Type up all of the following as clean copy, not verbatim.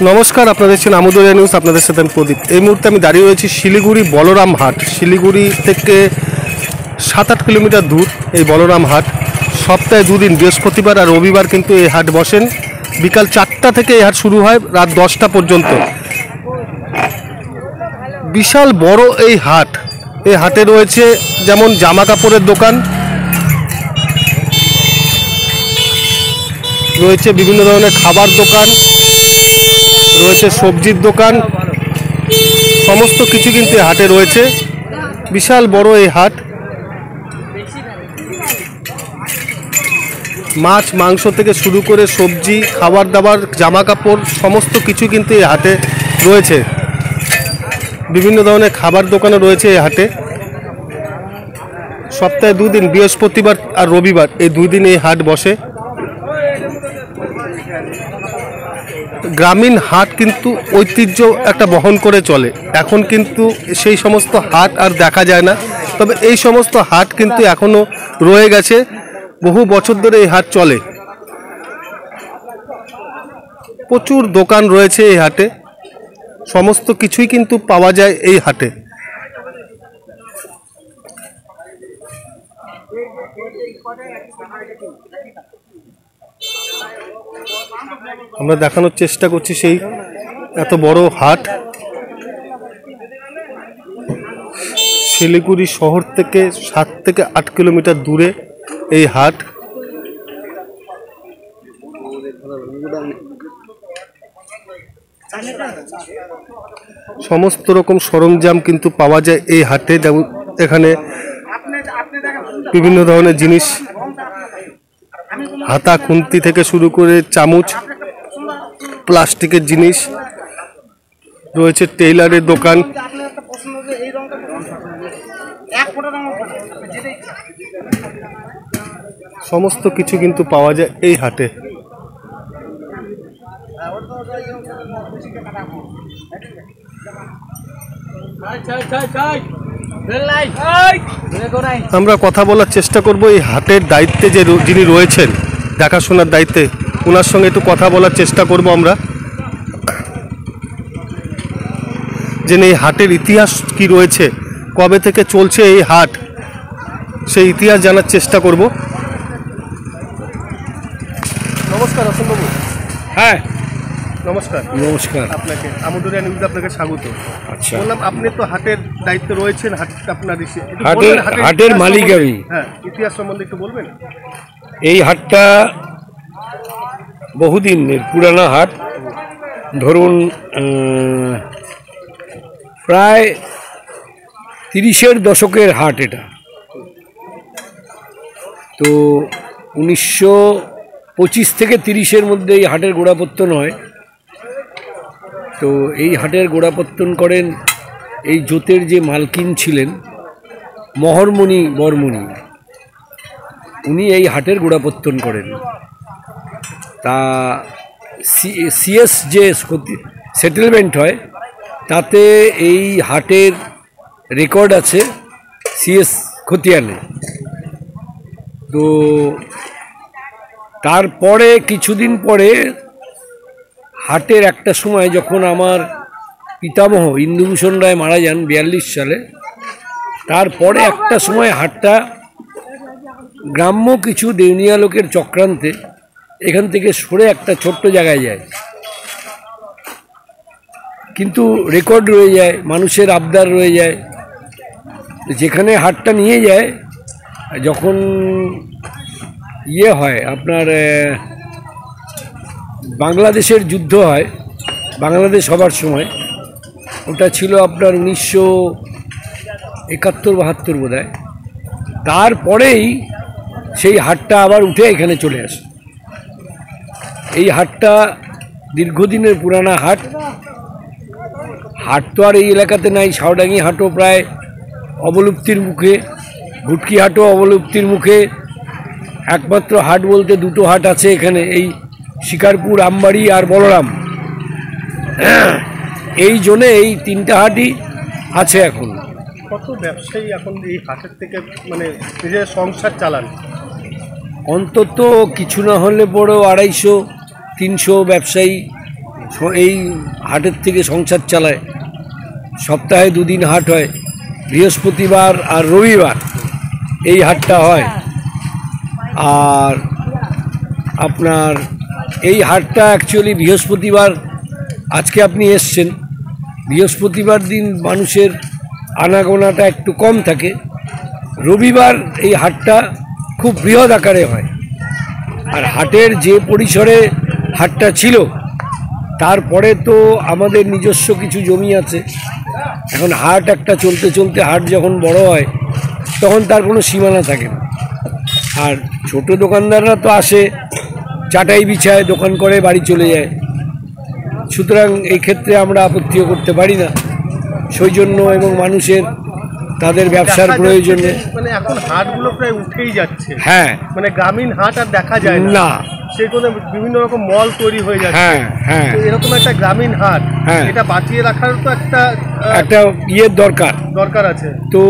নমস্কার, আপনাদের দেখছেন আমোদরিয়া নিউজ। আপনাদের সাথে আমি প্রদীপ। এই মুহূর্তে আমি দাঁড়িয়ে রয়েছি শিলিগুড়ি বলরাম হাট। শিলিগুড়ি থেকে 7-8 কিলোমিটার দূর এই বলরাম হাট। সপ্তাহে দুদিন, বৃহস্পতিবার আর রবিবার কিন্তু এই হাট বসেন। বিকাল 4টা থেকে এই হাট শুরু হয় রাত 10টা পর্যন্ত। বিশাল বড় এই হাট। এই হাটে রয়েছে যেমন জামা কাপড়ের দোকান, রয়েছে বিভিন্ন ধরনের খাবার দোকান, রয়েছে সবজির দোকান, সমস্ত কিছু কিন্তু হাটে রয়েছে। বিশাল বড় এই হাট। মাছ মাংস থেকে শুরু করে সবজি, খাবার দাবার, জামা কাপড় সমস্ত কিছু কিন্তু এই হাটে রয়েছে। বিভিন্ন ধরনের খাবার দোকানও রয়েছে এই হাটে। সপ্তাহে দুদিন, বৃহস্পতিবার আর রবিবার, এই দুদিন এই হাট বসে। গ্রামীণ হাট কিন্তু ঐতিহ্য একটা বহন করে চলে। এখন কিন্তু সেই সমস্ত হাট আর দেখা যায় না, তবে এই সমস্ত হাট কিন্তু এখনও রয়ে গেছে। বহু বছর ধরে এই হাট চলে। প্রচুর দোকান রয়েছে এই হাটে, সমস্ত কিছুই কিন্তু পাওয়া যায় এই হাটে। আমরা দেখানোর চেষ্টা করছি সেই এত বড় হাট। শিলিগুড়ি শহর থেকে 7 থেকে 8 কিলোমিটার দূরে এই হাট। সমস্ত রকম সরঞ্জাম কিন্তু পাওয়া যায় এই হাটে। যেমন এখানে বিভিন্ন ধরনের জিনিস, হাতা খুন্তি থেকে শুরু করে চামচ, প্লাস্টিকের জিনিস রয়েছে, টেইলারের দোকান, সমস্ত কিছু কিন্তু পাওয়া যায় এই হাটে। আমরা কথা বলার চেষ্টা করব এই হাটের দায়িত্বে যিনি রয়েছেন, দেখাশোনার দায়িত্বে, ওনার সঙ্গে একটু কথা বলার চেষ্টা করব আমরা। যে এই হাটের ইতিহাস কি রয়েছে, কবে থেকে চলছে এই হাট, সেই ইতিহাস জানার চেষ্টা করব। নমস্কার অসীমবাবু। হ্যাঁ নমস্কার। নমস্কার, আপনাকে আমোদরিয়া নিউজে আপনাকে স্বাগত। আচ্ছা, বললাম আপনি তো হাটের দায়িত্বে রয়েছেন, হাট আপনার হাটের মালিক আমি। হ্যাঁ, ইতিহাস সম্বন্ধে একটু বলবেন? এই হাটটা বহুদিনের পুরানা হাট, ধরুন প্রায় 30-এর দশকের হাট এটা। তো 1925 থেকে 30-এর মধ্যে এই হাটের গোড়াপত্তন হয়। তো এই হাটের গোড়াপত্তন করেন এই জোতের যে মালকিন ছিলেন মহরমণি বর্মণি, উনি এই হাটের গোড়াপত্তন করেন। তা সিএস যে সেটেলমেন্ট হয় তাতে এই হাটের রেকর্ড আছে সিএস খতিয়ানে। তো তারপরে কিছুদিন পরে হাটের একটা সময় যখন আমার পিতামহ ইন্দুভূষণ রায় মারা যান 42 সালে, তারপরে একটা সময় হাটটা গ্রাম্য কিছু দেউনিয়া লোকের চক্রান্তে এখান থেকে সরে একটা ছোট্ট জায়গায় যায়, কিন্তু রেকর্ড রয়ে যায়, মানুষের আবদার রয়ে যায়। যেখানে হাটটা নিয়ে যায়, যখন হয় আপনার বাংলাদেশের যুদ্ধ হয়, বাংলাদেশ হবার সময়, ওটা ছিল আপনার 1971-72 বোধহয়। তারপরেই সেই হাটটা আবার উঠে এখানে চলে আসে। এই হাটটা দীর্ঘদিনের পুরানা হাট। হাট তো আর এই এলাকাতে নাই, সাউডাঙ্গি হাটও প্রায় অবলুপ্তির মুখে, ভুটকি হাটও অবলুপ্তির মুখে। একমাত্র হাট বলতে দুটো হাট আছে এখানে, এই শিকারপুর, আমবাড়ি আর বলরাম। এই জন্যে এই 3টা হাটই আছে এখন। কত ব্যবসায়ী এখন এই হাটের থেকে মানে নিজের সংসার চালান? অন্তত কিছু না হলে বড় 250-300 ব্যবসায়ী এই হাটের থেকে সংসার চালায়। সপ্তাহে 2 দিন হাট হয়, বৃহস্পতিবার আর রবিবার এই হাটটা হয়। আর আপনার এই হাটটা অ্যাকচুয়ালি বৃহস্পতিবার, আজকে আপনি এসছেন, বৃহস্পতিবার দিন মানুষের আনাগোনাটা একটু কম থাকে। রবিবার এই হাটটা খুব বৃহৎ আকারে হয়। আর হাটের যে পরিসরে হাটটা ছিল, তারপরে তো আমাদের নিজস্ব কিছু জমি আছে। এখন হাট একটা চলতে চলতে হাট যখন বড় হয় তখন তার কোনো সীমানা থাকে না। আর ছোট দোকানদাররা তো আসে, চাটাই বিছায়, দোকান করে, বাড়ি চলে যায়। সুতরাং এই ক্ষেত্রে আমরা আপত্তিও করতে পারি না। সেই জন্য এবং মানুষের তাদের ব্যবসার প্রয়োজনে মানে এখন হাটগুলো প্রায় উঠেই যাচ্ছে। হ্যাঁ, মানে গ্রামীণ হাট আর দেখা যায় না, সেই কোনো বিভিন্ন রকম মল তৈরি হয়ে যাচ্ছে। হ্যাঁ হ্যাঁ, এরকম একটা গ্রামীণ হাট, হ্যাঁ, এটা বাঁচিয়ে রাখার তো একটা ইয়ের দরকার আছে। তো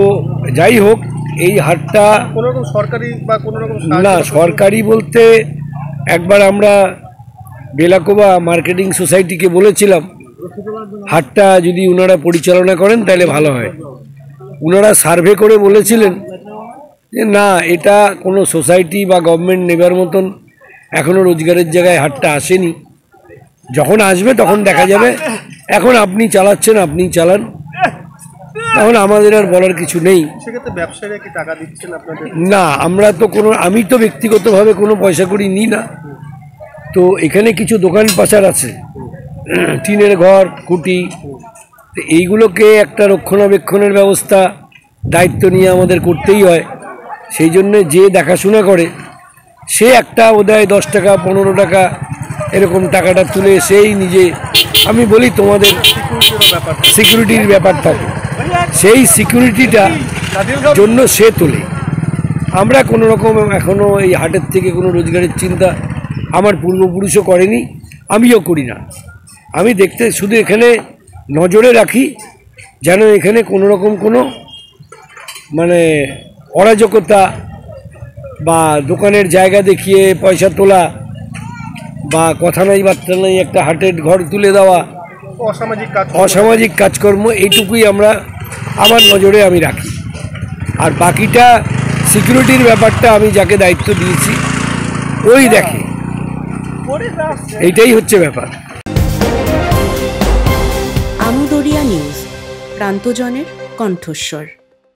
যাই হোক, এই হাটটা কোনো রকম সরকারি বা কোনো রকম না, সরকারি বলতে একবার আমরা বেলাকোবা মার্কেটিং সোসাইটিকে বলেছিলাম হাটটা যদি ওনারা পরিচালনা করেন তাহলে ভালো হয়। ওনারা সার্ভে করে বলেছিলেন যে না, এটা কোনো সোসাইটি বা গভর্নমেন্ট নেবার মতন এখনও রোজগারের জায়গায় হাটটা আসেনি। যখন আসবে তখন দেখা যাবে। এখন আপনি চালাচ্ছেন, আপনি চালান, তখন আমাদের আর বলার কিছু নেই। সেক্ষেত্রে ব্যবসায়ীরা কি টাকা দিচ্ছেন আপনাদের? না, আমি তো ব্যক্তিগতভাবে কোনো পয়সা করি নিই না। তো এখানে কিছু দোকান পাচার আছে, টিনের ঘর, কুটি, তো এইগুলোকে একটা রক্ষণাবেক্ষণের ব্যবস্থা, দায়িত্ব নিয়ে আমাদের করতেই হয়। সেই জন্যে যে দেখাশোনা করে সে একটা বোধহয় 10 টাকা 15 টাকা এরকম টাকাটা তুলে সেই নিজে, আমি বলি তোমাদের সিকিউরিটির ব্যাপার থাকে, সেই সিকিউরিটিটা জন্য সে তোলে। আমরা কোনো রকম এখনও এই হাটের থেকে কোনো রোজগারের চিন্তা আমার পূর্বপুরুষও করেনি, আমিও করি না। আমি দেখতে শুধু এখানে নজরে রাখি যেন এখানে কোনো রকম কোনো মানে অরাজকতা বা দোকানের জায়গা দেখিয়ে পয়সা তোলা বা কথা নাই বার্তা নাই একটা হাটের ঘর তুলে দেওয়া, অসামাজিক কাজকর্ম, এইটুকুই আমার নজরে আমি রাখি। আর বাকিটা সিকিউরিটির ব্যাপারটা আমি যাকে দায়িত্ব দিয়েছি ওই দেখে, এইটাই হচ্ছে ব্যাপার। আমুদরিয়া নিউজ, প্রান্তজনের কণ্ঠস্বর।